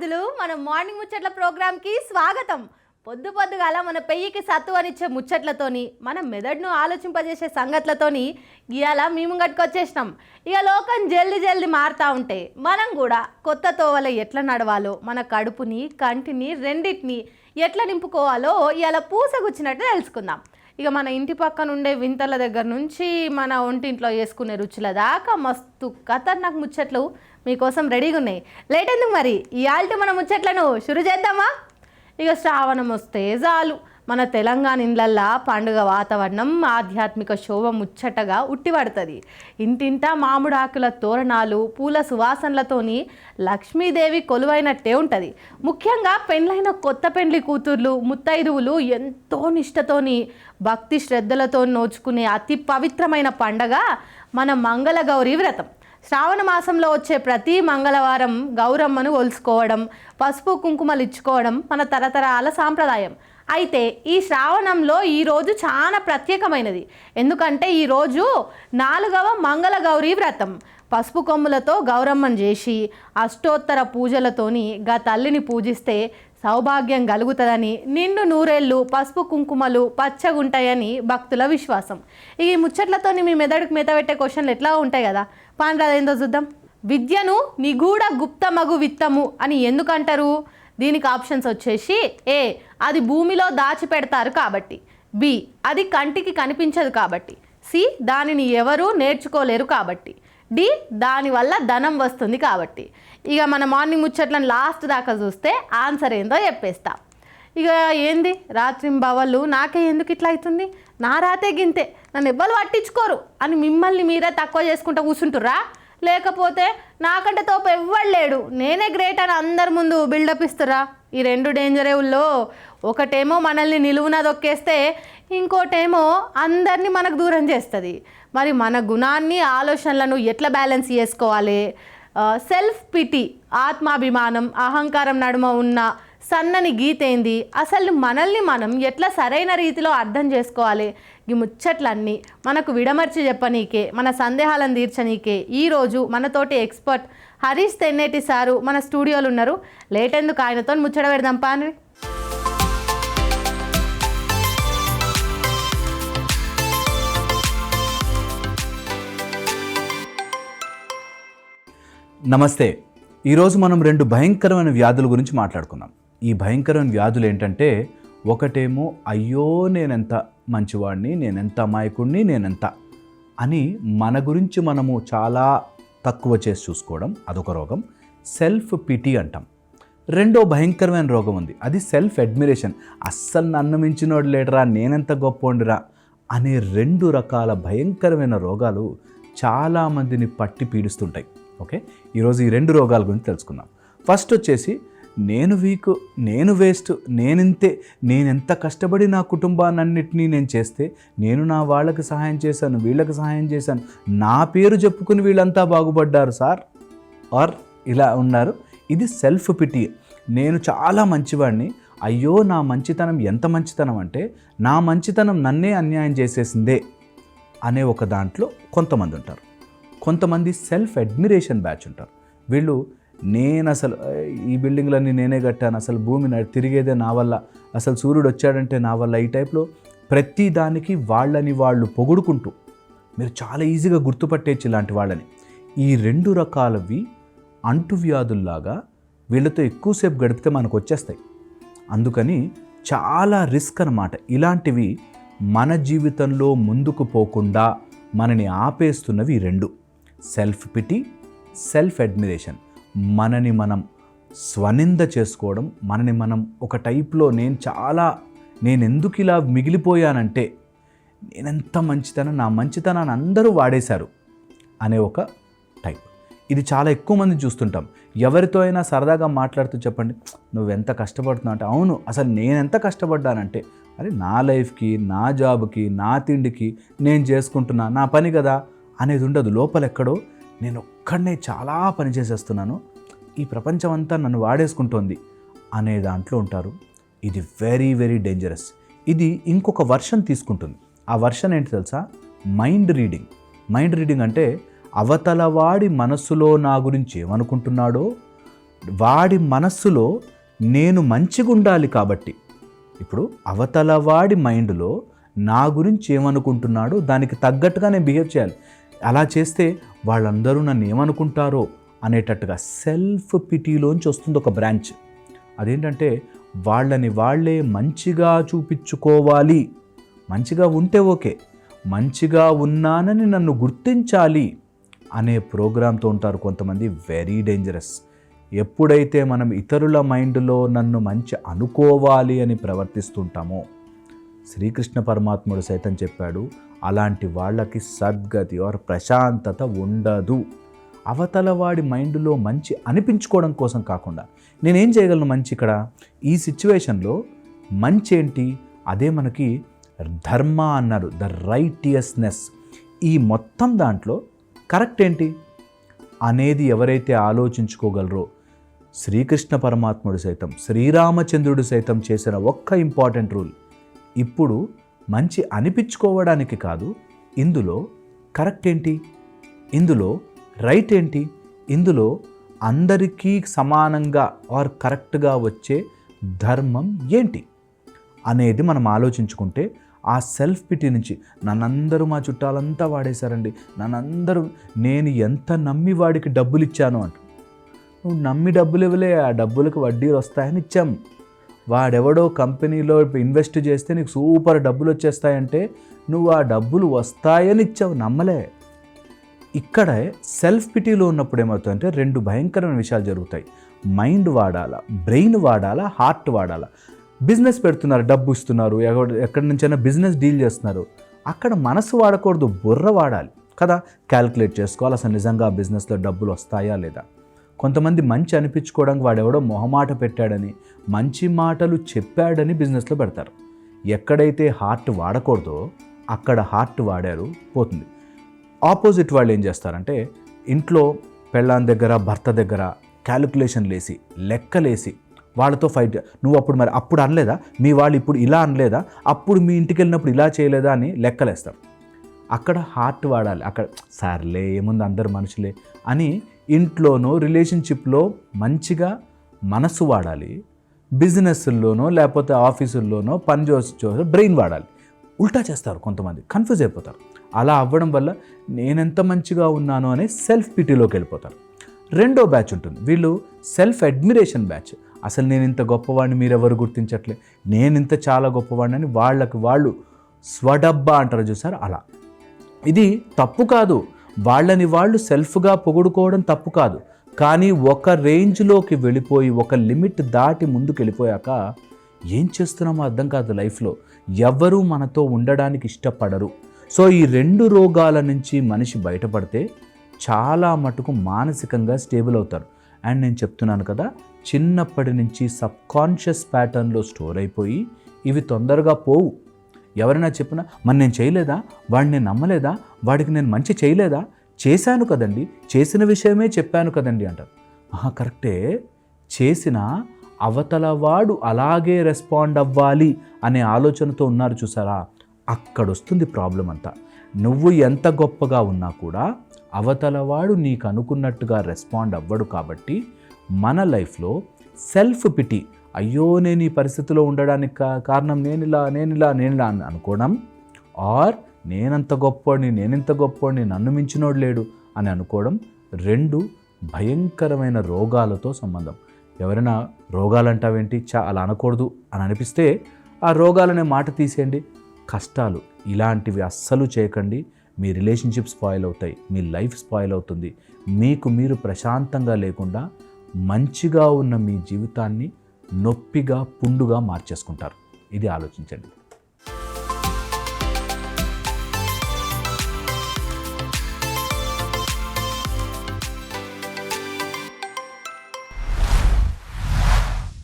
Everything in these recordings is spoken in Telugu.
విద్యార్థులు మన మార్నింగ్ ముచ్చట్ల ప్రోగ్రామ్కి స్వాగతం. పొద్దుగాల మన పెయ్యికి సత్తువనిచ్చే ముచ్చట్లతోని మన మెదడును ఆలోచింపజేసే సంగతులతోని ఇవాళ మేము గట్టుకొచ్చేసినాం. ఇక లోకం జల్ది మారుతూ ఉంటే మనం కూడా కొత్త తోవల ఎట్లా నడవాలో, మన కడుపుని కంటిని రెండింటిని ఎట్లా నింపుకోవాలో ఇవాళ పూసగుచ్చినట్టు తెలుసుకుందాం. ఇక మన ఇంటి పక్కన ఉండే వింతల దగ్గర నుంచి మన ఒంటింట్లో వేసుకునే రుచుల దాకా మస్తు ఖతర్నాక్ ముచ్చట్లు మీకోసం రెడీగా ఉన్నాయి. లేట్ ఎందుకు మరి, ఇవాళ మన ముచ్చట్లను షురు చేద్దామా? ఇక శ్రావణం వస్తే చాలు మన తెలంగాణ ఇండ్లల్లా పండుగ వాతావరణం, ఆధ్యాత్మిక శోభ ముచ్చటగా ఉట్టిపడుతుంది. ఇంటింటా మామిడాకుల తోరణాలు, పూల సువాసనలతోని లక్ష్మీదేవి కొలువైనట్టే ఉంటుంది. ముఖ్యంగా పెండ్లైన కొత్త పెండ్లి కూతుర్లు, ముత్తైదువులు ఎంతో నిష్టతోని భక్తి శ్రద్ధలతో నోచుకునే అతి పవిత్రమైన పండగ మన మంగళగౌరి వ్రతం. శ్రావణ మాసంలో వచ్చే ప్రతి మంగళవారం గౌరమ్మను కొలుసుకోవడం, పసుపు కుంకుమలు ఇచ్చుకోవడం మన తరతరాల సాంప్రదాయం. అయితే ఈ శ్రావణంలో ఈరోజు చాలా ప్రత్యేకమైనది. ఎందుకంటే ఈరోజు 4వ మంగళగౌరి వ్రతం. పసుపు కొమ్ములతో గౌరమ్మను చేసి అష్టోత్తర పూజలతోని గా తల్లిని పూజిస్తే సౌభాగ్యం కలుగుతుందని, నిండు నూరేళ్ళు పసుపు కుంకుమలు పచ్చగుంటాయని భక్తుల విశ్వాసం. ఈ ముచ్చట్లతోని మీ మెదడుకు మెతబెట్టే క్వశ్చన్లు ఎట్లా ఉంటాయి కదా, పాండ్రాదేందో చూద్దాం. విద్యను నిగూఢ గుప్తమగు విత్తము అని ఎందుకంటారు? దీనికి ఆప్షన్స్ వచ్చేసి: ఏ, అది భూమిలో దాచిపెడతారు కాబట్టి; బి, అది కంటికి కనిపించదు కాబట్టి; సి, దానిని ఎవరూ నేర్చుకోలేరు కాబట్టి; డి, దానివల్ల ధనం వస్తుంది కాబట్టి. ఇక మన మార్నింగ్ ముచ్చట్లను లాస్ట్ దాకా చూస్తే ఆన్సర్ ఏందో చెప్పేస్తా. ఇక ఏంది రాత్రింబవళ్ళు నాకే ఎందుకు ఇట్లా అవుతుంది, నా రాతే గింతే, నన్ను ఎవ్వరు పట్టించుకోరు అని మిమ్మల్ని మీరే తక్కువ చేసుకుంటూ కూర్చుంటుర్రా? లేకపోతే నాకంటే తోపు ఎవ్వడు లేడు, నేనే గ్రేట్ అని అందరి ముందు బిల్డప్ ఇస్తురా? ఈ రెండు డేంజరేవుల్లో ఒకటేమో మనల్ని నిలువున దొక్కేస్తే, ఇంకోటేమో అందరినీ మనకు దూరం చేస్తుంది. మరి మన గుణాన్ని, ఆలోచనలను ఎట్లా బ్యాలెన్స్ చేసుకోవాలి? సెల్ఫ్ పిటి, ఆత్మాభిమానం, అహంకారం నడుమ ఉన్న సన్నని గీతేంది? అసలు మనల్ని మనం ఎట్లా సరైన రీతిలో అర్థం చేసుకోవాలి? ఈ ముచ్చట్లన్నీ మనకు విడమర్చి చెప్పనీకే, మన సందేహాలను తీర్చనీకే ఈరోజు మనతోటి ఎక్స్పర్ట్ హరీష్ తెన్నేటి సారు మన స్టూడియోలో ఉన్నారు. లేట్ ఎందుకు, ఆయనతో ముచ్చట పెడదాం పాని. నమస్తే. ఈరోజు మనం 2 భయంకరమైన వ్యాధుల గురించి మాట్లాడుకుందాం. ఈ భయంకరమైన వ్యాధులు ఏంటంటే, ఒకటేమో అయ్యో నేనెంత మంచివాడిని, నేనెంత అమాయకుడిని, నేనెంత అని మన గురించి మనము చాలా తక్కువ చేసి చూసుకోవడం, అదొక రోగం. సెల్ఫ్ పిటి అంటాం. రెండో భయంకరమైన రోగం ఉంది, అది సెల్ఫ్ అడ్మిరేషన్. అస్సలు నన్ను మించినోడు లేడరా, నేనెంత గొప్పోండిరా అనే 2 రకాల భయంకరమైన రోగాలు చాలామందిని పట్టి పీడిస్తుంటాయి. ఓకే, ఈరోజు ఈ 2 రోగాల గురించి తెలుసుకుందాం. ఫస్ట్ వచ్చేసి నేను వీక్, నేను వేస్ట్, నేనింతే, నేనెంత కష్టపడి నా కుటుంబాన్నిటినీ నేను చేస్తే, నేను నా వాళ్ళకి సహాయం చేశాను, వీళ్ళకి సహాయం చేశాను, నా పేరు చెప్పుకుని వీళ్ళంతా బాగుపడ్డారు సార్ ఆర్ ఇలా ఉన్నారు. ఇది సెల్ఫ్ పిటి. నేను చాలా మంచివాడిని, అయ్యో నా మంచితనం ఎంత మంచితనం అంటే, నా మంచితనం నన్నే అన్యాయం చేసేసిందే అనే ఒక దాంట్లో కొంతమంది ఉంటారు. కొంతమంది సెల్ఫ్ అడ్మిరేషన్ బ్యాచ్ ఉంటారు. వీళ్ళు నేను అసలు ఈ బిల్డింగ్లన్నీ నేనే కట్టాను, అసలు భూమి తిరిగేదే నా వల్ల, అసలు సూర్యుడు వచ్చాడంటే నా వల్ల, ఈ టైప్లో ప్రతి దానికి వాళ్ళని వాళ్ళు పొగుడుకుంటూ మీరు చాలా ఈజీగా గుర్తుపట్టేచ్చు ఇలాంటి వాళ్ళని. ఈ 2 రకాలవి అంటువ్యాధుల్లాగా వీళ్ళతో ఎక్కువసేపు గడిపితే మనకు వచ్చేస్తాయి. అందుకని చాలా రిస్క్ అన్నమాట. ఇలాంటివి మన జీవితంలో ముందుకు పోకుండా మనని ఆపేస్తున్నవి 2: సెల్ఫ్ పిటి, సెల్ఫ్ అడ్మిరేషన్. మనని మనం స్వనింద చేసుకోవడం, మనని మనం ఒక టైప్లో నేను ఎందుకు ఇలా మిగిలిపోయానంటే, నేనెంత మంచితనం, నా మంచితనాన్ని అందరూ వాడేశారు అనే ఒక టైప్. ఇది చాలా ఎక్కువ మంది చూస్తుంటాం. ఎవరితో అయినా సరదాగా మాట్లాడుతూ చెప్పండి, నువ్వెంత కష్టపడుతున్నావు అంటే, అవును అసలు నేనెంత కష్టపడ్డానంటే, అరే నా లైఫ్కి, నా జాబ్కి, నా తిండికి నేను చేసుకుంటున్నా, నా పని కదా అనేది ఉండదు. లోపలెక్కడో నేను ఒక్కడనే చాలా పని చేసేస్తున్నాను, ఈ ప్రపంచం అంతా నన్ను వాడేసుకుంటోంది అనే దాంట్లో ఉంటారు. ఇది వెరీ వెరీ డేంజరస్. ఇది ఇంకొక వర్షన్ తీసుకుంటుంది. ఆ వర్షన్ ఏంటి తెలుసా? Mind reading. మైండ్ రీడింగ్ అంటే అవతలవాడి మనస్సులో నా గురించి ఏమనుకుంటున్నాడో వాడి మనస్సులో నేను మంచిగా ఉండాలి కాబట్టి, ఇప్పుడు అవతల వాడి మైండ్లో నా గురించి ఏమనుకుంటున్నాడో దానికి తగ్గట్టుగా నేను బిహేవ్ చేయాలి. అలా చేస్తే వాళ్ళందరూ నన్ను ఏమనుకుంటారో అనేటట్టుగా సెల్ఫ్ పిటీలోంచి వస్తుంది ఒక బ్రాంచ్. అదేంటంటే వాళ్ళని వాళ్ళే మంచిగా చూపించుకోవాలి. మంచిగా ఉంటే ఓకే, మంచిగా ఉన్నానని నన్ను గుర్తించాలి అనే ప్రోగ్రాంతో ఉంటారు కొంతమంది. Very dangerous. ఎప్పుడైతే మనం ఇతరుల మైండ్లో నన్ను మంచి అనుకోవాలి అని ప్రవర్తిస్తుంటామో, శ్రీకృష్ణ పరమాత్ముడు సైతం చెప్పాడు, అలాంటి వాళ్ళకి సద్గతి ఆర్ ప్రశాంతత ఉండదు. అవతల వాడి మైండ్లో మంచి అనిపించుకోవడం కోసం కాకుండా నేనేం చేయగలను మంచి ఇక్కడ ఈ సిచ్యువేషన్లో మంచి ఏంటి, అదే మనకి ధర్మ అన్నారు, ద రైటియస్నెస్. ఈ మొత్తం దాంట్లో కరెక్ట్ ఏంటి అనేది ఎవరైతే ఆలోచించుకోగలరో, శ్రీకృష్ణ పరమాత్ముడు సైతం శ్రీరామచంద్రుడు సైతం చేసిన ఒక్క ఇంపార్టెంట్ రూల్, ఇప్పుడు మంచి అనిపించుకోవడానికి కాదు, ఇందులో కరెక్ట్ ఏంటి, ఇందులో రైట్ ఏంటి, ఇందులో అందరికీ సమానంగా ఆర్ కరెక్ట్గా వచ్చే ధర్మం ఏంటి అనేది మనం ఆలోచించుకుంటే ఆ సెల్ఫ్ పిటీ నుంచి, నన్నందరూ మా చుట్టాలంతా వాడేశారండి, నన్నందరూ, నేను ఎంత నమ్మి వాడికి డబ్బులు ఇచ్చాను అంట. నువ్వు నమ్మి డబ్బులు ఇవ్వలే, ఆ డబ్బులకు వడ్డీలు వస్తాయని ఇచ్చాం. వాడెవడో కంపెనీలో ఇన్వెస్ట్ చేస్తే నీకు సూపర్ డబ్బులు వచ్చేస్తాయంటే నువ్వు ఆ డబ్బులు వస్తాయని ఇచ్చావు, నమ్మలే. ఇక్కడ సెల్ఫ్ పిటీలో ఉన్నప్పుడు ఏమవుతుందంటే రెండు భయంకరమైన విషయాలు జరుగుతాయి. మైండ్ వాడాలా, బ్రెయిన్ వాడాలా, హార్ట్ వాడాలా. బిజినెస్ పెడుతున్నారు, డబ్బు ఇస్తున్నారు, ఎక్కడి నుంచైనా బిజినెస్ డీల్ చేస్తున్నారు, అక్కడ మనసు వాడకూడదు, బుర్ర వాడాలి కదా. క్యాల్కులేట్ చేసుకోవాలి అసలు నిజంగా ఆ బిజినెస్లో డబ్బులు వస్తాయా లేదా. కొంతమంది మంచి అనిపించుకోవడానికి వాడెవడో మొహమాట పెట్టాడని, మంచి మాటలు చెప్పాడని బిజినెస్లో పెడతారు. ఎక్కడైతే హార్ట్ వాడకూడదో అక్కడ హార్ట్ వాడారు, పోతుంది. ఆపోజిట్ వాళ్ళు ఏం చేస్తారంటే ఇంట్లో పెళ్ళాం దగ్గర భర్త దగ్గర క్యాలిక్యులేషన్లు వేసి లెక్కలేసి వాళ్ళతో ఫైట్. నువ్వు అప్పుడు మరి అప్పుడు అనలేదా, మీ వాళ్ళు ఇప్పుడు ఇలా అనలేదా, అప్పుడు మీ ఇంటికి వెళ్ళినప్పుడు ఇలా చేయలేదా అని లెక్కలేస్తారు. అక్కడ హార్ట్ వాడాలి. అక్కడ సర్లే ఏముంది అందరు మనుషులే అని ఇంట్లోనో రిలేషన్షిప్లో మంచిగా మనసు వాడాలి. బిజినెస్ల్లోనో లేకపోతే ఆఫీసుల్లోనో పని చేసే బ్రెయిన్ వాడాలి. ఉల్టా చేస్తారు కొంతమంది, కన్ఫ్యూజ్ అయిపోతారు. అలా అవ్వడం వల్ల నేనెంత మంచిగా ఉన్నాను అనే సెల్ఫ్ పిటీలోకి వెళ్ళిపోతారు. రెండో బ్యాచ్ ఉంటుంది, వీళ్ళు సెల్ఫ్ అడ్మిరేషన్ బ్యాచ్. అసలు నేను ఇంత గొప్పవాడిని మీరెవరు గుర్తించట్లే, నేను ఇంత చాలా గొప్పవాడిని అని వాళ్ళకి వాళ్ళు స్వడబ్బా అంటారు చూసారు, అలా. ఇది తప్పు కాదు, వాళ్ళని వాళ్ళు సెల్ఫ్గా పొగుడుకోవడం తప్పు కాదు. కానీ ఒక రేంజ్లోకి వెళ్ళిపోయి ఒక లిమిట్ దాటి ముందుకు వెళ్ళిపోయాక ఏం చేస్తున్నామో అర్థం కాదు లైఫ్లో. ఎవరు మనతో ఉండడానికి ఇష్టపడరు. సో ఈ రెండు రోగాల నుంచి మనిషి బయటపడితే చాలా మటుకు మానసికంగా స్టేబుల్ అవుతారు. అండ్ నేను చెప్తున్నాను కదా, చిన్నప్పటి నుంచి సబ్కాన్షియస్ ప్యాటర్న్లో స్టోర్ అయిపోయి ఇవి తొందరగా పోవు. ఎవరైనా చెప్పినా మరి నేను చేయలేదా, వాడిని నేను నమ్మలేదా, వాడికి నేను మంచి చేయలేదా, చేశాను కదండి, చేసిన విషయమే చెప్పాను కదండి అంటారు. కరెక్టే, చేసిన అవతల వాడు అలాగే రెస్పాండ్ అవ్వాలి అనే ఆలోచనతో ఉన్నారు చూసారా, అక్కడొస్తుంది ప్రాబ్లం అంతా. నువ్వు ఎంత గొప్పగా ఉన్నా కూడా అవతల వాడు నీకు అనుకున్నట్టుగా రెస్పాండ్ అవ్వడు. కాబట్టి మన లైఫ్లో సెల్ఫ్ పిటీ, అయ్యో నేను ఈ పరిస్థితిలో ఉండడానికి కారణం నేనిలా అని అనుకోవడం, ఆర్ నేనంత గొప్పోడిని నన్ను మించినోడు లేడు అని అనుకోవడం, రెండు భయంకరమైన రోగాలతో సంబంధం. ఎవరైనా రోగాలంటావేంటి, అలా అనకూడదు అని అనిపిస్తే ఆ రోగాలనే మాట తీసేయండి. కష్టాలు ఇలాంటివి అస్సలు చేయకండి. మీ రిలేషన్షిప్ స్పాయిల్ అవుతాయి, మీ లైఫ్ స్పాయిల్ అవుతుంది. మీకు మీరు ప్రశాంతంగా లేకుండా మంచిగా ఉన్న మీ జీవితాన్ని నొప్పిగా పుండుగా మార్చేసుకుంటారు. ఇది ఆలోచించండి.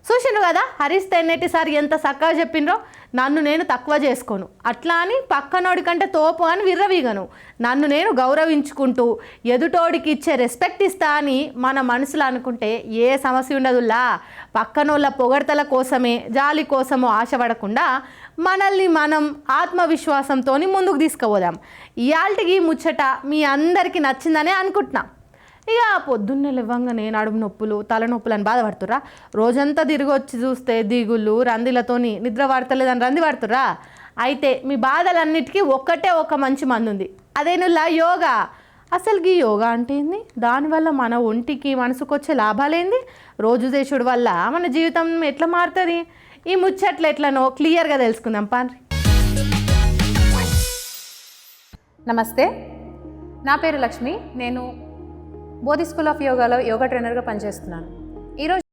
చూసిండ్రు కదా హరీష్ తెన్నేటి సార్ ఎంత చక్కగా చెప్పిండ్రో. నన్ను నేను తక్కువ చేసుకోను, అట్లా అని పక్కనోడి కంటే తోపు అని విర్రవీగను, నన్ను నేను గౌరవించుకుంటూ ఎదుటోడికి ఇచ్చే రెస్పెక్ట్ ఇస్తా అని మన మనసులో అనుకుంటే ఏ సమస్య ఉండదులా. పక్కనోళ్ళ పొగడ్తల కోసమే జాలి కోసమో ఆశపడకుండా మనల్ని మనం ఆత్మవిశ్వాసంతో ముందుకు తీసుకుపోదాం. ఇయాల్టికి ముచ్చట మీ అందరికీ నచ్చిందనే అనుకుంటున్నాం. ఇక పొద్దున్నే లేవంగానే నడుము నొప్పులు తలనొప్పులు అని బాధపడుతురా, రోజంతా తిరిగి వచ్చి చూస్తే దిగుళ్ళు రందిలతోని నిద్ర పడతలేదని రంది పడుతురా. అయితే మీ బాధలన్నిటికీ ఒక్కటే ఒక మంచి మందు ఉంది, అదేనులా యోగా. అసలు ఈ యోగా అంటే ఏంది, దానివల్ల మన ఒంటికి మనసుకు వచ్చే లాభాలేంది, రోజు చేసుడు వల్ల మన జీవితం ఎట్లా మారుతుంది, ఈ ముచ్చట్లు ఎట్లనో క్లియర్గా తెలుసుకుందాం పాండ్రి. నమస్తే, నా పేరు లక్ష్మి. నేను బోధి స్కూల్ ఆఫ్ యోగాలో యోగా ట్రైనర్గా పనిచేస్తున్నాను. ఈరోజు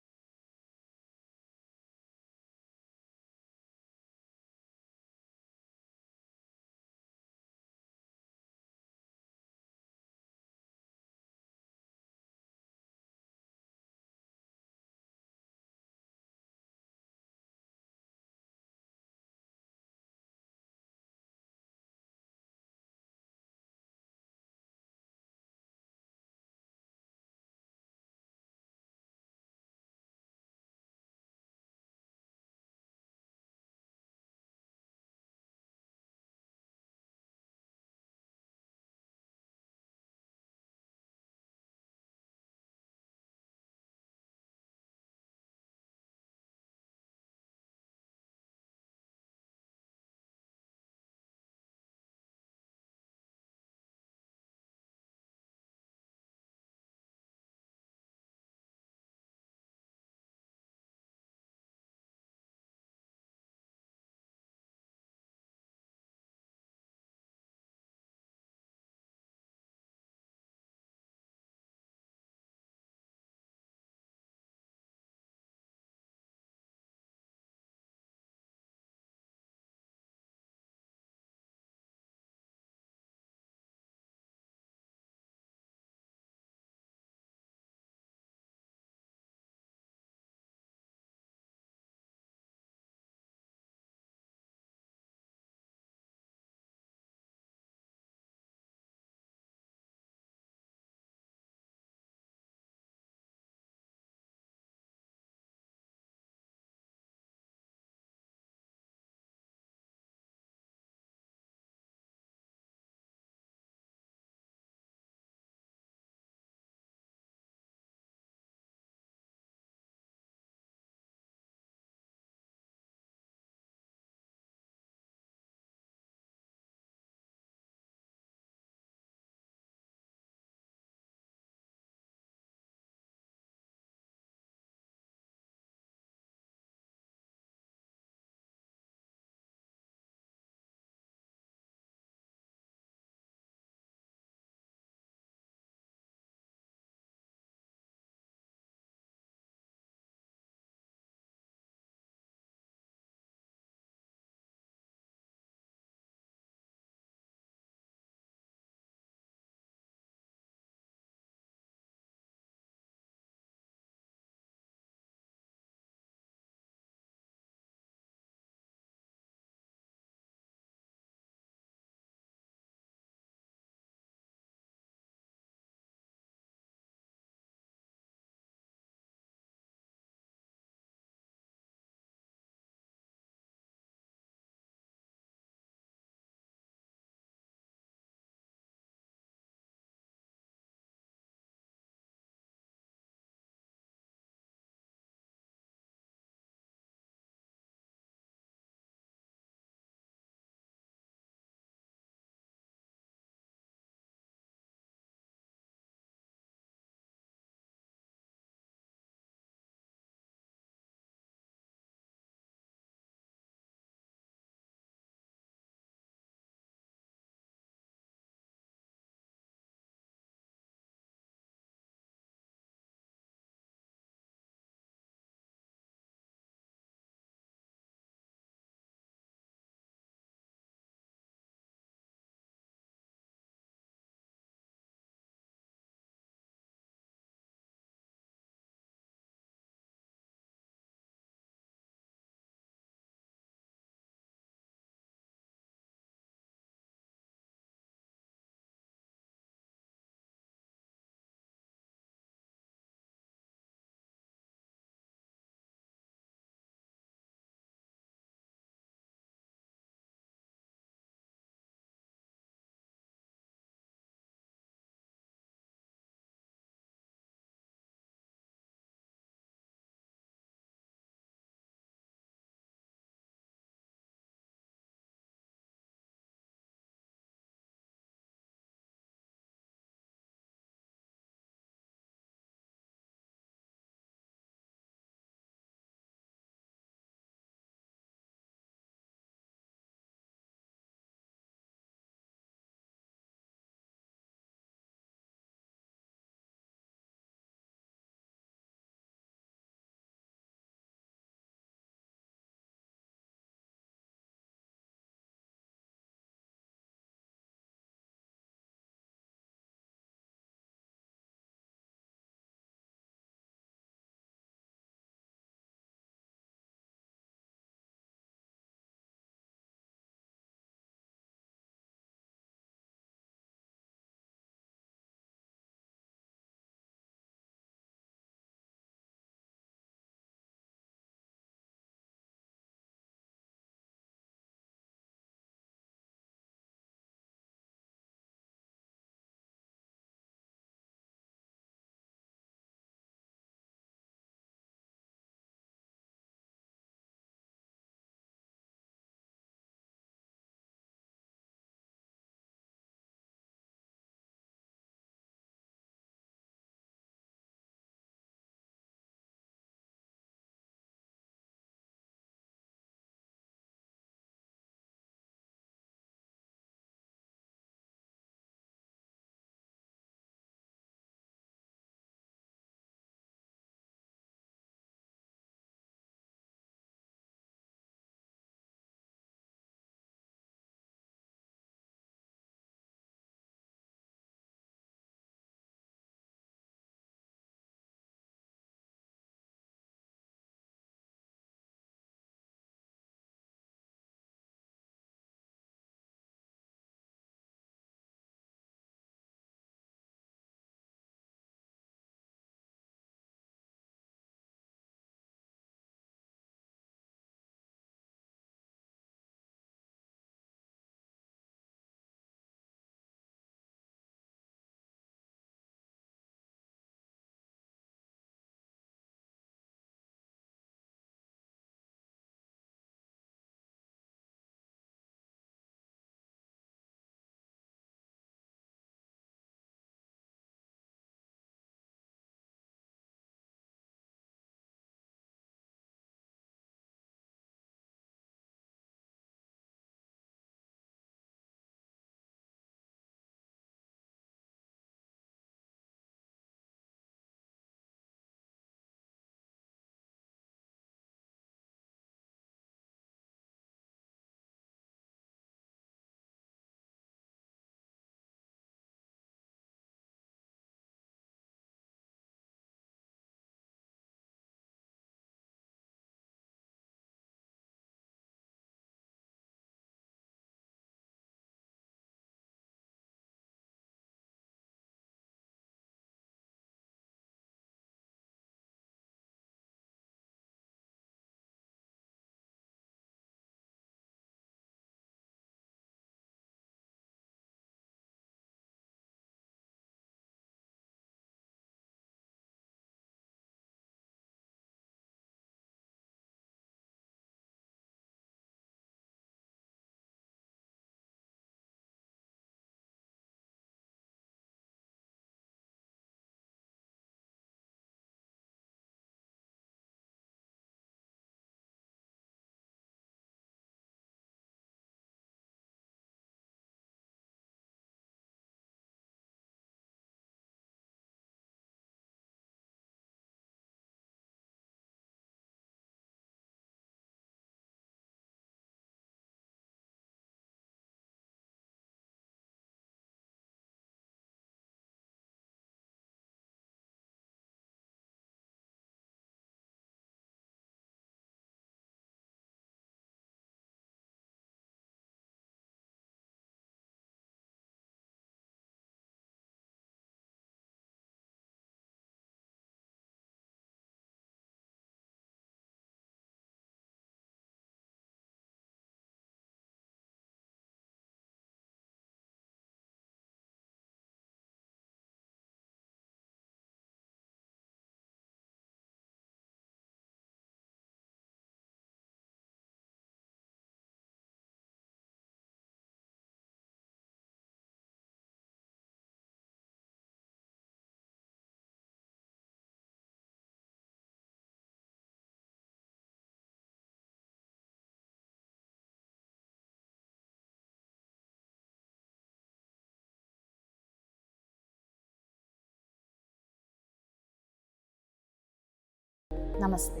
నమస్తే.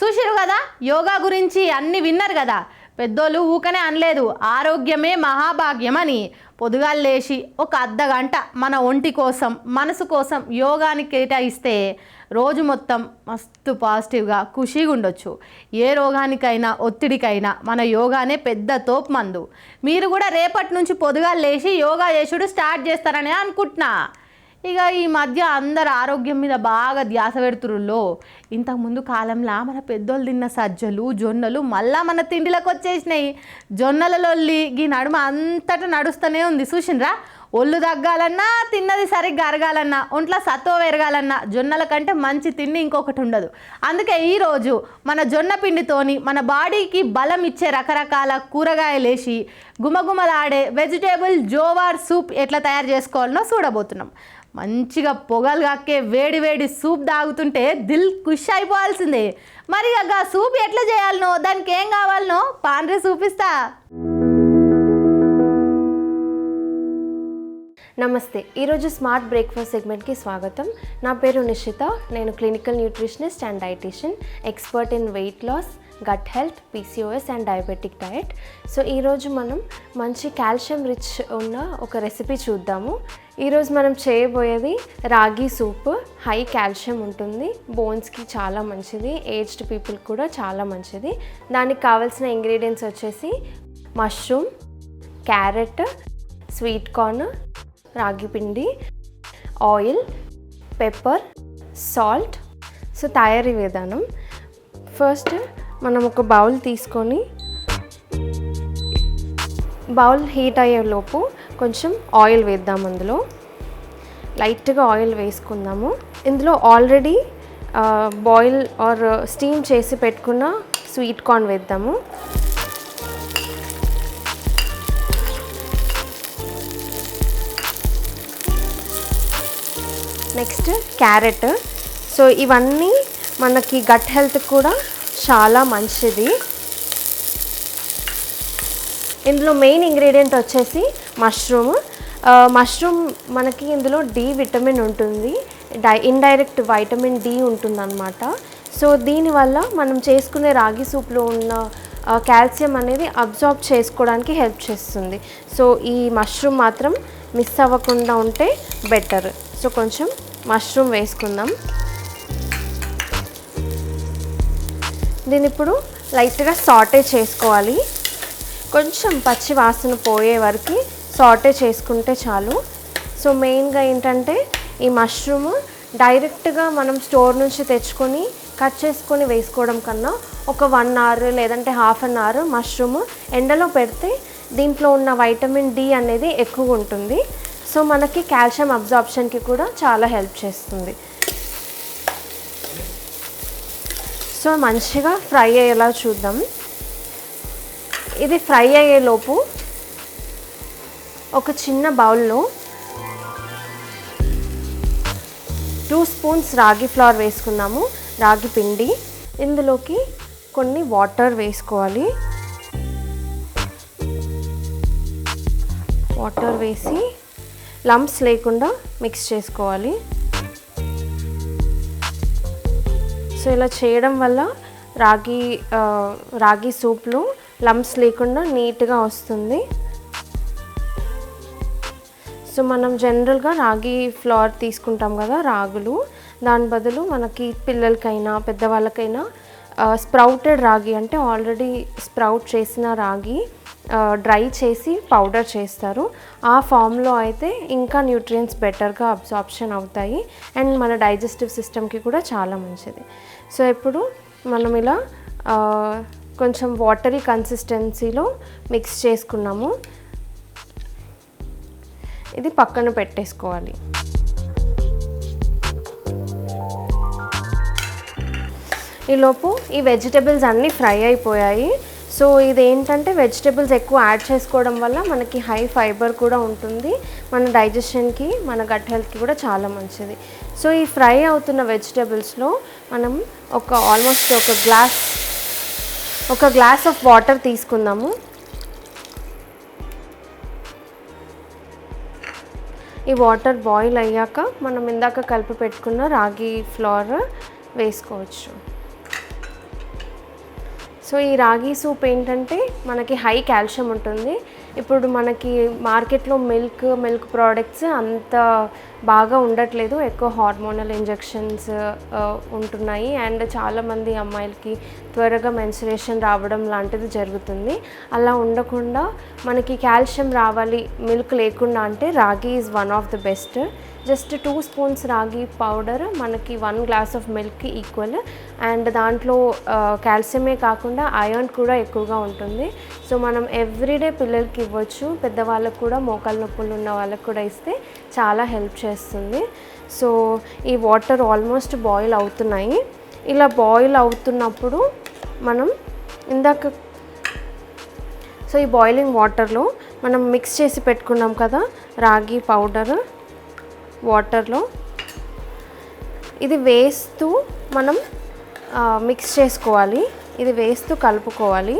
చూసిరు కదా, యోగా గురించి అన్ని విన్నారు కదా. పెద్దోళ్ళు ఊకనే అనలేదు ఆరోగ్యమే మహాభాగ్యం అని. పొద్దుగాలు లేచి ఒక అర్ధగంట మన ఒంటి కోసం మనసు కోసం యోగాని కేటాయిస్తే రోజు మొత్తం మస్తు పాజిటివ్గా ఖుషీగా ఉండొచ్చు. ఏ రోగానికైనా ఒత్తిడికైనా మన యోగానే పెద్ద తోపు మందు. మీరు కూడా రేపటి నుంచి పొద్దుగాలు లేచి యోగా చేసుడు స్టార్ట్ చేస్తారని అనుకుంటున్నా. ఇక ఈ మధ్య అందరు ఆరోగ్యం మీద బాగా ధ్యాస పెడుతురులో. ఇంతకుముందు కాలంలో మన పెద్దోళ్ళు తిన్న సజ్జలు జొన్నలు మళ్ళా మన తిండిలోకి వచ్చేసినాయి. జొన్నలలో ఈ నడుమ అంతటా నడుస్తూనే ఉంది. చూసినరా, ఒళ్ళు తగ్గాలన్నా తిన్నది సరిగ్గా అరగాలన్నా ఒంట్లో సత్వ పెరగాలన్నా జొన్నల కంటే మంచి తిండి ఇంకొకటి ఉండదు. అందుకే ఈరోజు మన జొన్న పిండితోని మన బాడీకి బలం ఇచ్చే రకరకాల కూరగాయలు వేసి గుమగుమలాడే వెజిటేబుల్ జోవార్ సూప్ ఎట్లా తయారు చేసుకోవాలనో చూడబోతున్నాం. మంచిగా పొగలు కక్కే వేడి వేడి సూప్ తాగుతుంటే దిల్ ఖుష్ అయిపోవాల్సిందే. మరి ఆ సూప్ ఎట్లా చేయాలనో దానికి ఏం కావాలనో పాండ్రే చూపిస్తా. నమస్తే, ఈరోజు స్మార్ట్ బ్రేక్ఫాస్ట్ సెగ్మెంట్కి స్వాగతం. నా పేరు నిషిత. నేను clinical nutritionist and dietitian, expert in weight loss, gut health, PCOS and diabetic diet. So ఈరోజు మనం మంచి కాల్షియం రిచ్ ఉన్న ఒక రెసిపీ చూద్దాము. ఈరోజు మనం చేయబోయేది రాగి సూప్. హై కాల్షియం ఉంటుంది, బోన్స్కి చాలా మంచిది, ఏజ్డ్ పీపుల్కి కూడా చాలా మంచిది. దానికి కావాల్సిన ఇంగ్రీడియంట్స్ వచ్చేసి మష్రూమ్, క్యారెట్, స్వీట్ కార్న్, రాగి పిండి, ఆయిల్, పెప్పర్, సాల్ట్. సో తయారీ విధానం, ఫస్ట్ మనం ఒక బౌల్ తీసుకొని బౌల్ హీట్ అయ్యేలోపు కొంచెం ఆయిల్ వేద్దాం. అందులో లైట్గా ఆయిల్ వేసుకుందాము. ఇందులో ఆల్రెడీ బాయిల్ ఆర్ స్టీమ్ చేసి పెట్టుకున్న స్వీట్ కార్న్ వేద్దాము. Next carrot. సో ఇవన్నీ మనకి గట్ హెల్త్ కూడా చాలా మంచిది. ఇందులో మెయిన్ ఇంగ్రీడియంట్ వచ్చేసి మష్రూమ్. మష్రూమ్ మనకి ఇందులో డి విటమిన్ ఉంటుంది, ఇండైరెక్ట్ వైటమిన్ డి ఉంటుందన్నమాట. సో దీనివల్ల మనం చేసుకునే రాగి సూప్లో ఉన్న కాల్షియం అనేది అబ్జార్బ్ చేసుకోవడానికి హెల్ప్ చేస్తుంది. సో ఈ మష్రూమ్ మాత్రం మిస్ అవ్వకుండా ఉంటే బెటర్. సో కొంచెం మష్రూమ్ వేసుకుందాం. దీన్ని ఇప్పుడు లైట్గా సాటే చేసుకోవాలి. కొంచెం పచ్చి వాసన పోయే వరకు సాటే చేసుకుంటే చాలు. సో మెయిన్గా ఏంటంటే ఈ మష్రూమ్ డైరెక్ట్గా మనం స్టోర్ నుంచి తెచ్చుకొని కట్ చేసుకొని వేసుకోవడం కన్నా ఒక 1 అవర్ లేదంటే హాఫ్ అన్ అవర్ మష్రూమ్ ఎండలో పెడితే దీంట్లో ఉన్న వైటమిన్ డి అనేది ఎక్కువ ఉంటుంది. సో మనకి కాల్షియం అబ్జార్ప్షన్కి కూడా చాలా హెల్ప్ చేస్తుంది. సో మంచిగా ఫ్రై అయ్యేలా చూద్దాం. ఇది ఫ్రై అయ్యేలోపు ఒక చిన్న బౌల్లో 2 స్పూన్స్ రాగి ఫ్లవర్ వేసుకుందాము, రాగి పిండి. ఇందులోకి కొన్ని వాటర్ వేసుకోవాలి. వాటర్ వేసి లంప్స్ లేకుండా మిక్స్ చేసుకోవాలి. సో ఇలా చేయడం వల్ల రాగి సూప్లో లంప్స్ లేకుండా నీట్గా వస్తుంది. సో మనం జనరల్గా రాగి ఫ్లోర్ తీసుకుంటాం కదా, రాగులు, దాని బదులు మనకి పిల్లలకైనా పెద్దవాళ్ళకైనా స్ప్రౌటెడ్ రాగి, అంటే ఆల్రెడీ స్ప్రౌట్ చేసిన రాగి డ్రై చేసి పౌడర్ చేస్తారు. ఆ ఫామ్లో అయితే ఇంకా న్యూట్రియంట్స్ బెటర్గా అబ్జార్ప్షన్ అవుతాయి అండ్ మన డైజెస్టివ్ సిస్టమ్కి కూడా చాలా మంచిది. సో ఇప్పుడు మనం ఇలా కొంచెం వాటరీ కన్సిస్టెన్సీలో మిక్స్ చేసుకున్నాము. ఇది పక్కన పెట్టేసుకోవాలి. ఈలోపు ఈ వెజిటబుల్స్ అన్నీ ఫ్రై అయిపోయాయి. సో ఇదేంటంటే వెజిటబుల్స్ ఎక్కువ యాడ్ చేసుకోవడం వల్ల మనకి హై ఫైబర్ కూడా ఉంటుంది, మన డైజెషన్కి మన గట్ హెల్త్కి కూడా చాలా మంచిది. సో ఈ ఫ్రై అవుతున్న వెజిటబుల్స్లో మనం ఆల్మోస్ట్ ఒక గ్లాస్ ఆఫ్ వాటర్ తీసుకుందాము. ఈ వాటర్ బాయిల్ అయ్యాక మనం ఇందాక కలిపి పెట్టుకున్న రాగి ఫ్లోర్ వేసుకోవచ్చు. సో ఈ రాగి సూప్ ఏంటంటే మనకి హై కాల్షియం ఉంటుంది. ఇప్పుడు మనకి మార్కెట్లో మిల్క్ ప్రోడక్ట్స్ అంత బాగా ఉండట్లేదు, ఎక్కువ హార్మోనల్ ఇంజెక్షన్స్ ఉంటున్నాయి. అండ్ చాలామంది అమ్మాయిలకి త్వరగా మెన్స్ట్రుయేషన్ రావడం లాంటిది జరుగుతుంది. అలా ఉండకుండా మనకి కాల్షియం రావాలి మిల్క్ లేకుండా అంటే రాగి is one of the best. Just 2 spoons రాగి పౌడర్ మనకి 1 గ్లాస్ ఆఫ్ మిల్క్కి ఈక్వల్. అండ్ దాంట్లో కాల్షియమే కాకుండా ఐరన్ కూడా ఎక్కువగా ఉంటుంది. సో మనం ఎవ్రీడే పిల్లలకి ఇవ్వచ్చు, పెద్దవాళ్ళకు కూడా మోకాలు నొప్పులు ఉన్న వాళ్ళకు కూడా ఇస్తే చాలా హెల్ప్ చేస్తుంది. సో ఈ వాటర్ ఆల్మోస్ట్ బాయిల్ అవుతున్నాయి. ఇలా బాయిల్ అవుతున్నప్పుడు మనం ఇందాక ఈ బాయిలింగ్ వాటర్లో మనం మిక్స్ చేసి పెట్టుకున్నాం కదా రాగి పౌడర్ వాటర్లో, ఇది వేస్తూ మనం మిక్స్ చేసుకోవాలి. ఇది వేస్తూ కలుపుకోవాలి.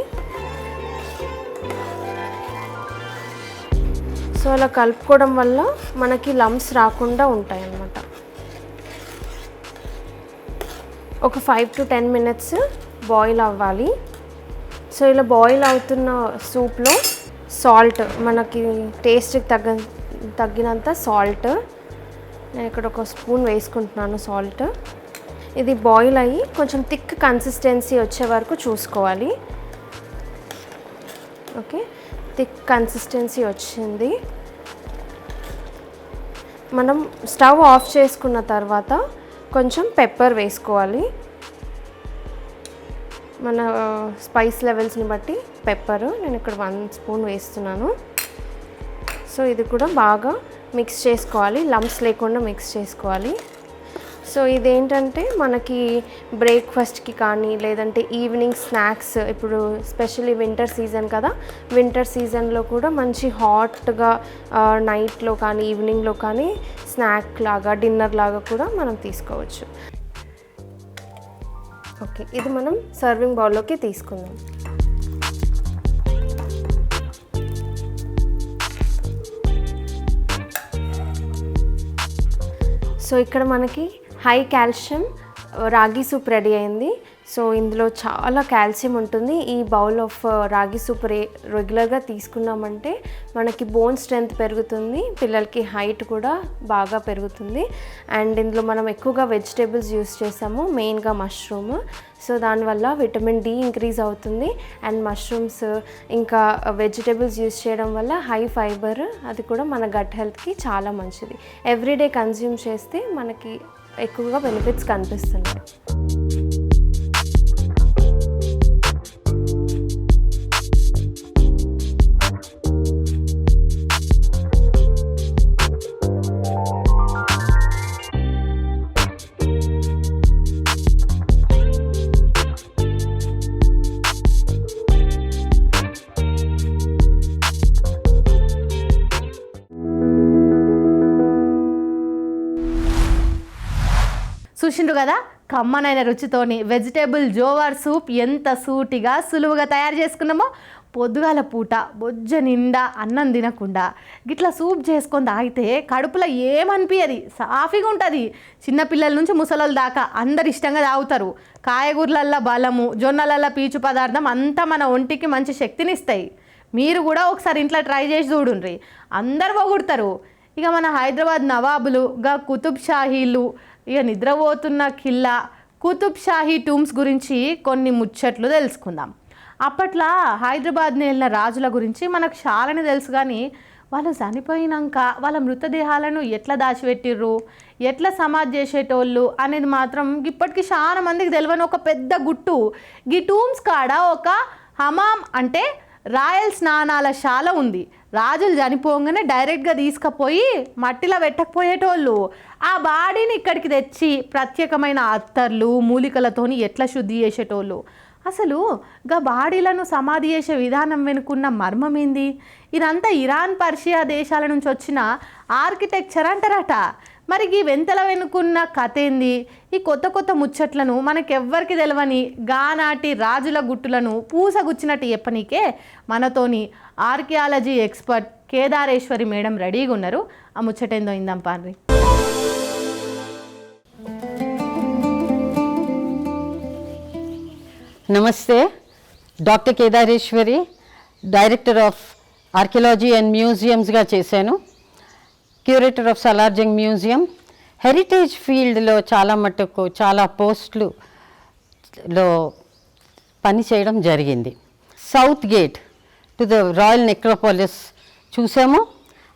సో అలా కలుపుకోవడం వల్ల మనకి లంప్స్ రాకుండా ఉంటాయి అన్నమాట. ఒక 5 to 10 minutes బాయిల్ అవ్వాలి. సో ఇలా బాయిల్ అవుతున్న సూప్లో సాల్ట్, మనకి టేస్ట్కి తగ్గినంత సాల్ట్, నేను ఇక్కడ ఒక స్పూన్ వేసుకుంటున్నాను సాల్ట్. ఇది బాయిల్ అయ్యి కొంచెం థిక్ కన్సిస్టెన్సీ వచ్చే వరకు చూసుకోవాలి. ఓకే, థిక్ కన్సిస్టెన్సీ వచ్చింది. మనం స్టవ్ ఆఫ్ చేసుకున్న తర్వాత కొంచెం పెప్పర్ వేసుకోవాలి. మన స్పైస్ లెవెల్స్ని బట్టి పెప్పర్, నేను ఇక్కడ 1 స్పూన్ వేస్తున్నాను. సో ఇది కూడా బాగా మిక్స్ చేసుకోవాలి, లంప్స్ లేకుండా మిక్స్ చేసుకోవాలి. సో ఇదేంటంటే మనకి బ్రేక్ఫాస్ట్కి కానీ లేదంటే ఈవినింగ్ స్నాక్స్, ఇప్పుడు స్పెషల్లీ వింటర్ సీజన్ కదా, వింటర్ సీజన్లో కూడా మంచి హాట్గా నైట్లో కానీ ఈవినింగ్లో కానీ స్నాక్ లాగా డిన్నర్ లాగా కూడా మనం తీసుకోవచ్చు. ఓకే, ఇది మనం సర్వింగ్ బౌల్లోకి తీసుకుందాం. సో ఇక్కడ మనకి హై కాల్షియం రాగి సూప్ రెడీ అయింది. సో ఇందులో చాలా కాల్షియం ఉంటుంది. ఈ బౌల్ ఆఫ్ రాగి సూప్ రెగ్యులర్గా తీసుకున్నామంటే మనకి బోన్ స్ట్రెంగ్త్ పెరుగుతుంది, పిల్లలకి హైట్ కూడా బాగా పెరుగుతుంది. అండ్ ఇందులో మనం ఎక్కువగా వెజిటేబుల్స్ యూస్ చేసాము, మెయిన్గా మష్రూమ్. సో దానివల్ల విటమిన్ డి ఇంక్రీజ్ అవుతుంది. అండ్ మష్రూమ్స్ ఇంకా వెజిటేబుల్స్ యూస్ చేయడం వల్ల హై ఫైబర్, అది కూడా మన గట్ హెల్త్కి చాలా మంచిది. ఎవ్రీడే కన్జ్యూమ్ చేస్తే మనకి ఎక్కువగా బెనిఫిట్స్ కనిపిస్తున్నాయి. చూసిండ్రు కదా, కమ్మనైన రుచితోని వెజిటేబుల్ జోవార్ సూప్ ఎంత సూటిగా సులువుగా తయారు చేసుకున్నామో. పొద్దుగాల పూట బొజ్జ నిండా అన్నం తినకుండా గిట్లా సూప్ చేసుకొని తాగితే కడుపులో ఏమనిపించదు, సాఫీగా ఉంటుంది. చిన్నపిల్లల నుంచి ముసలోళ్ళ దాకా అందరు ఇష్టంగా తాగుతారు. కాయగూరలల్లో బలము, జొన్నలల్లో పీచు పదార్థం అంతా మన ఒంటికి మంచి శక్తిని ఇస్తాయి. మీరు కూడా ఒకసారి ఇంట్లో ట్రై చేసి చూడుండ్రి, అందరు పొగుడతారు. ఇక మన హైదరాబాద్ నవాబులు, కుతుబ్ షాహీలు, ఇక నిద్రపోతున్న ఖిల్లా, కుతుబ్ షాహీ టూమ్స్ గురించి కొన్ని ముచ్చట్లు తెలుసుకుందాం. అప్పట్లో హైదరాబాద్ని వెళ్ళిన రాజుల గురించి మనకు చాలానే తెలుసు, కానీ వాళ్ళు చనిపోయినాక వాళ్ళ మృతదేహాలను ఎట్లా దాచిపెట్టిర్రు, ఎట్లా సమాధి చేసేటోళ్ళు అనేది మాత్రం ఇప్పటికీ చాలా మందికి తెలియని ఒక పెద్ద గుట్టు. ఈ టూమ్స్ కాడ ఒక హమాం అంటే రాయల్ స్నానాల శాల ఉంది. రాజులు చనిపోగానే డైరెక్ట్గా తీసుకుపోయి మట్టిలో పెట్టకపోయేటోళ్ళు. ఆ బాడీని ఇక్కడికి తెచ్చి ప్రత్యేకమైన అత్తర్లు మూలికలతోని ఎట్లా శుద్ధి చేసేటోళ్ళు. అసలు గా బాడీలను సమాధి చేసే విధానం వెనుకున్న మర్మం ఏంది? ఇదంతా ఇరాన్, పర్షియా దేశాల నుంచి వచ్చిన ఆర్కిటెక్చర్ అంటారట. మరి ఈ వెంతల వెనుకున్న కథ ఏంది? ఈ కొత్త కొత్త ముచ్చట్లను మనకెవ్వరికి తెలియని గానాటి రాజుల గుట్టులను పూసగుచ్చినట్టు చెప్పనీకే మనతోని ఆర్కియాలజీ ఎక్స్పర్ట్ కేదారేశ్వరి మేడం రెడీగా ఉన్నారు. ఆ ముచ్చటేందో ఇందాం పాన్రి. నమస్తే, doctor Kedareshwari, director of archaeology and మ్యూజియంస్గా చేశాను, curator of Salar Jung museum. Heritage ఫీల్డ్లో చాలా మటుకు చాలా పోస్టులలో పని చేయడం జరిగింది. South gate to the royal necropolis చూసాము.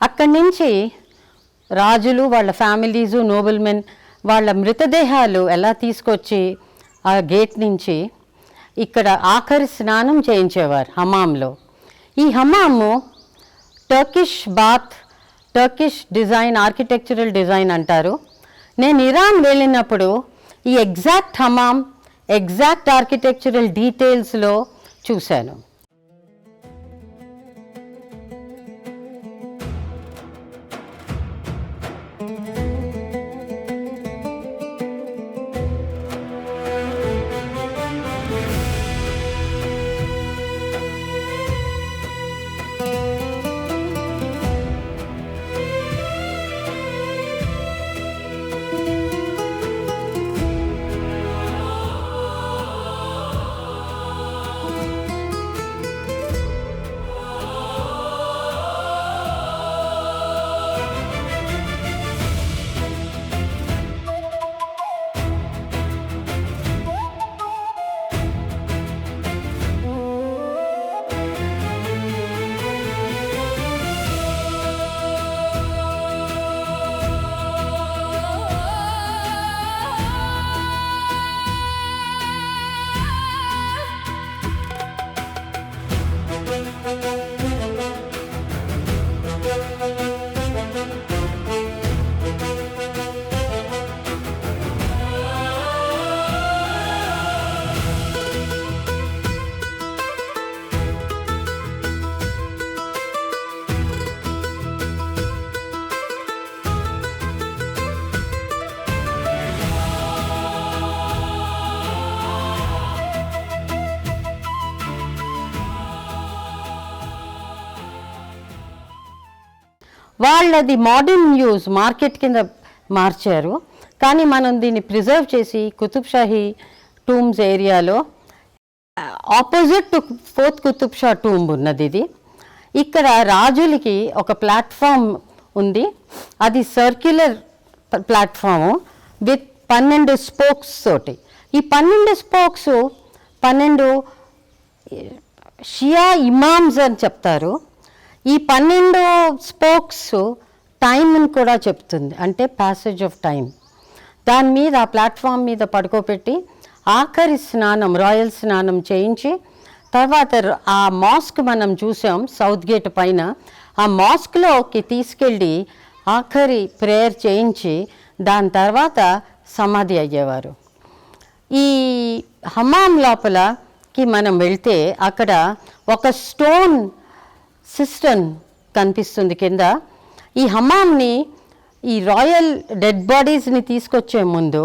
అక్కడి నుంచి రాజులు, వాళ్ళ ఫ్యామిలీసు, నోబెల్మెన్ వాళ్ళ మృతదేహాలు ఎలా తీసుకొచ్చి ఆ గేట్ నుంచి ఇక్కడ ఆఖరి స్నానం చేయించేవారు హమాంలో. ఈ హమాము Turkish bath, Turkish design, architectural design అంటారు. నేను ఇరాన్ వెళ్ళినప్పుడు ఈ ఎగ్జాక్ట్ హమాం, ఎగ్జాక్ట్ ఆర్కిటెక్చరల్ డీటెయిల్స్లో చూశాను. వాళ్ళది మోడర్న్ యూజ్ మార్కెట్ కింద మార్చారు, కానీ మనం దీన్ని ప్రిజర్వ్ చేసి కుతుబ్ షాహీ టూమ్స్ ఏరియాలో opposite to 4th Qutb Shah tomb ఉన్నది. ఇది ఇక్కడ రాజులకి ఒక ప్లాట్ఫామ్ ఉంది, అది సర్క్యులర్ ప్లాట్ఫాము విత్ 12 స్పోక్స్ తోటి. ఈ 12 స్పోక్స్ 12 షియా ఇమామ్స్ అని చెప్తారు. ఈ 12 స్పోక్స్ టైంని కూడా చెప్తుంది, అంటే ప్యాసేజ్ ఆఫ్ టైం. దాని మీద ఆ ప్లాట్ఫామ్ మీద పడుకోబెట్టి ఆఖరి స్నానం, రాయల్ స్నానం చేయించి తర్వాత ఆ మాస్క్ మనం చూసాం సౌత్ గేట్ పైన, ఆ మాస్క్లోకి తీసుకెళ్ళి ఆఖరి ప్రేయర్ చేయించి దాని తర్వాత సమాధి అయ్యేవారు. ఈ హమాం లోపలకి మనం వెళ్తే అక్కడ ఒక స్టోన్ సిస్టమ్ కనిపిస్తుంది కింద. ఈ హమాంని ఈ రాయల్ డెడ్ బాడీస్ని తీసుకొచ్చే ముందు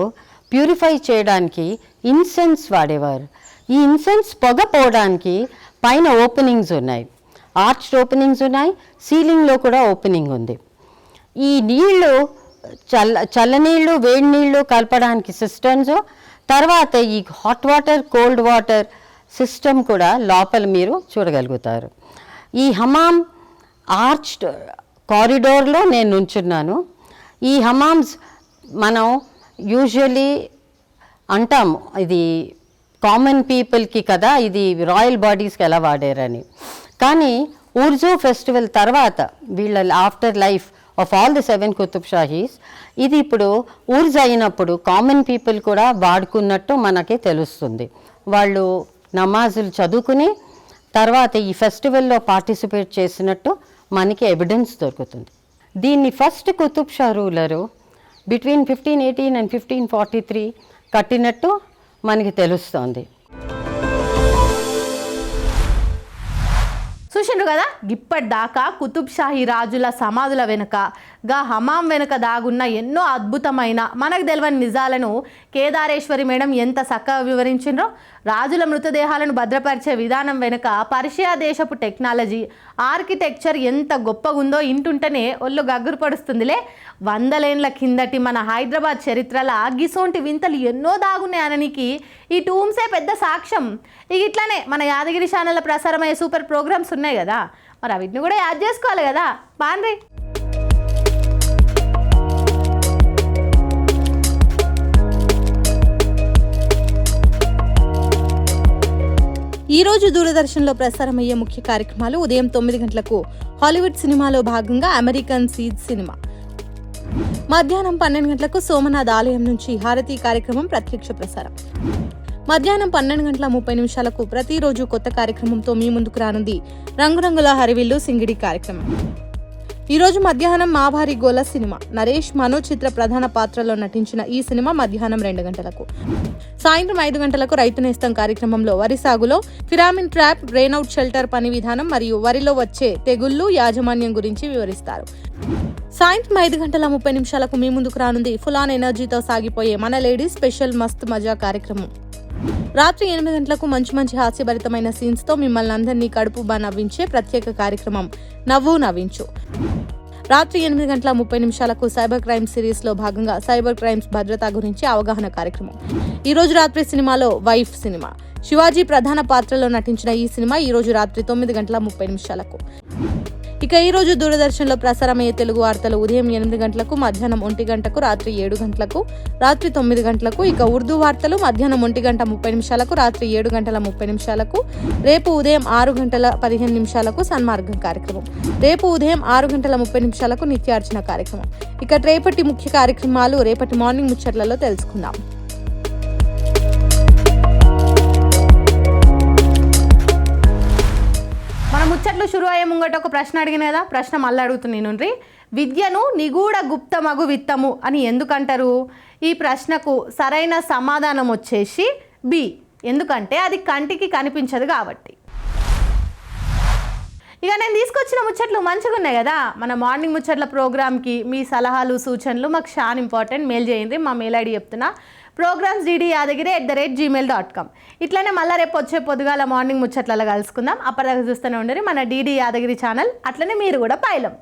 ప్యూరిఫై చేయడానికి ఇన్సెన్స్ వాడేవారు. ఈ ఇన్సెన్స్ పొగ పోవడానికి పైన ఓపెనింగ్స్ ఉన్నాయి, ఆర్చ్డ్ ఓపెనింగ్స్ ఉన్నాయి, సీలింగ్లో కూడా ఓపెనింగ్ ఉంది. ఈ నీళ్లు చల్లనీళ్ళు, వేడి నీళ్ళు కలపడానికి సిస్టమ్స్, తర్వాత ఈ hot water, cold water system కూడా లోపల మీరు చూడగలుగుతారు. ఈ హమాం ఆర్చ్డ్ కారిడోర్లో నేను నుంచున్నాను. ఈ హమామ్స్ మనం యూజువలీ అంటాం ఇది కామన్ పీపుల్కి కదా, ఇది రాయల్ బాడీస్కి ఎలా వాడారని. కానీ ఉర్జూ ఫెస్టివల్ తర్వాత వీళ్ళ after life of all the 7 Qutb Shahis ఇది ఇప్పుడు ఉర్జ్ అయినప్పుడు కామన్ పీపుల్ కూడా వాడుకున్నట్టు మనకి తెలుస్తుంది. వాళ్ళు నమాజులు చదువుకుని తర్వాత ఈ ఫెస్టివల్లో పార్టిసిపేట్ చేసినట్టు మనకి ఎవిడెన్స్ దొరుకుతుంది. దీన్ని first Qutb Shah ruler between 1518 and 1543 కట్టినట్టు మనకి తెలుస్తోంది. చూసిండ్రు కదా, ఇప్పటిదాకా కుతుబ్ షాహీ రాజుల సమాధుల వెనుక, గా హమాం వెనుక దాగున్న ఎన్నో అద్భుతమైన మనకు తెలియని నిజాలను కేదారేశ్వరి మేడం ఎంత చక్కగా వివరించిండ్రో. రాజుల మృతదేహాలను భద్రపరిచే విధానం వెనుక పర్షియా దేశపు టెక్నాలజీ, ఆర్కిటెక్చర్ ఎంత గొప్పగా ఉందో ఇంటుంటేనే ఒళ్ళు గగ్గురు పడుస్తుందిలే. 100 ఏళ్ల కిందటి మన హైదరాబాద్ చరిత్రల గిసోంటి వింతలు ఎన్నో దాగున్నాయననికి ఈ టూమ్సే పెద్ద సాక్ష్యం. ఇక ఇట్లానే మన యాదగిరి ఛానల్లో ప్రసారమయ్యే సూపర్ ప్రోగ్రామ్స్ ఉన్నాయి కదా, మరి అవిటిని కూడా యాడ్ చేసుకోవాలి కదా. పాండ్రి ఈరోజు దూరదర్శన్లో ప్రసారమయ్యే ముఖ్య కార్యక్రమాలు: ఉదయం 9 గంటలకు హాలీవుడ్ సినిమాలో భాగంగా అమెరికన్ సీడ్ సినిమా, మధ్యాహ్నం 12 గంటలకు సోమనాథ్ ఆలయం నుంచి హారతి కార్యక్రమం ప్రత్యక్ష ప్రసారం, మధ్యాహ్నం 12:30 ప్రతిరోజు కొత్త కార్యక్రమంతో మీ ముందుకు రానుంది రంగురంగుల హరివిల్లు సింగిడి కార్యక్రమం. ఈరోజు మధ్యాహ్నం మాభారి గోల సినిమా, నరేష్ మనో చిత్ర ప్రధాన పాత్రలో నటించిన ఈ సినిమా మధ్యాహ్నం 2 గంటలకు. సాయంత్రం 5 గంటలకు రైతు నేస్తం కార్యక్రమంలో వరి సాగులో ఫిరామిన్ ట్రాప్, రెయిన్అవుట్ షెల్టర్ పని విధానం మరియు వరిలో వచ్చే తెగుళ్లు యాజమాన్యం గురించి వివరిస్తారు. సాయంత్రం 5:30 మీ ముందుకు రానుంది ఫుల్ ఆన్ ఎనర్జీతో సాగిపోయే మన లేడీస్ స్పెషల్ మస్త్ మజా కార్యక్రమం. రాత్రి 8 గంటలకు మంచి హాస్యభరితమైన సీన్స్ తో మిమ్మల్ని అందరినీ కడుపుబా నవ్వించే ప్రత్యేక కార్యక్రమం నవ్వు నవ్వించు. రాత్రి 8:30 సైబర్ క్రైమ్ సిరీస్ లో భాగంగా సైబర్ క్రైమ్స్ భద్రత గురించి అవగాహన కార్యక్రమం. ఈ రోజు రాత్రి సినిమాలో వైఫ్ సినిమా, శివాజీ ప్రధాన పాత్రలో నటించిన ఈ సినిమా ఈ రోజు రాత్రి 9:30. ఇక ఈ రోజు దూరదర్శన్లో ప్రసారమయ్యే తెలుగు వార్తలు ఉదయం 8 గంటలకు, మధ్యాహ్నం 1 గంటకు, రాత్రి 7 గంటలకు, రాత్రి 9 గంటలకు. ఇక ఉర్దూ వార్తలు మధ్యాహ్నం 1:30 రాత్రి 7:30. రేపు ఉదయం 6:15 సన్మార్గం కార్యక్రమం. రేపు ఉదయం 6:30 నిత్యార్చన కార్యక్రమం. ఇక రేపటి ముఖ్య కార్యక్రమాలు రేపటి మార్నింగ్ ముచ్చట్లలో తెలుసుకుందాం. మన ముచ్చట్లు షురు అయ్యే ముంగట ఒక ప్రశ్న అడిగిన కదా, ప్రశ్న మళ్ళీ అడుగుతున్నాను. విద్యను నిగూఢ గుప్తమగు విత్తము అని ఎందుకంటారు? ఈ ప్రశ్నకు సరైన సమాధానం వచ్చేసి బి, ఎందుకంటే అది కంటికి కనిపించదు కాబట్టి. ఇక నేను తీసుకొచ్చిన ముచ్చట్లు మంచిగా ఉన్నాయి కదా. మన మార్నింగ్ ముచ్చట్ల ప్రోగ్రామ్కి మీ సలహాలు సూచనలు మాకు చాలా ఇంపార్టెంట్. మెయిల్ చేయండి. మా మెయిల్ ఐడి చెప్తున్నా, programs.ddyaadagiri@gmail.com. ఇట్లనే మళ్ళీ రేపు వచ్చే పొద్దుగాల మార్నింగ్ ముచ్చట్లలో కలుసుకుందాం. అప్పటిదాకా చూస్తూనే ఉండరు మన DD యాదగిరి ఛానల్. అట్లనే మీరు కూడా పాయలం.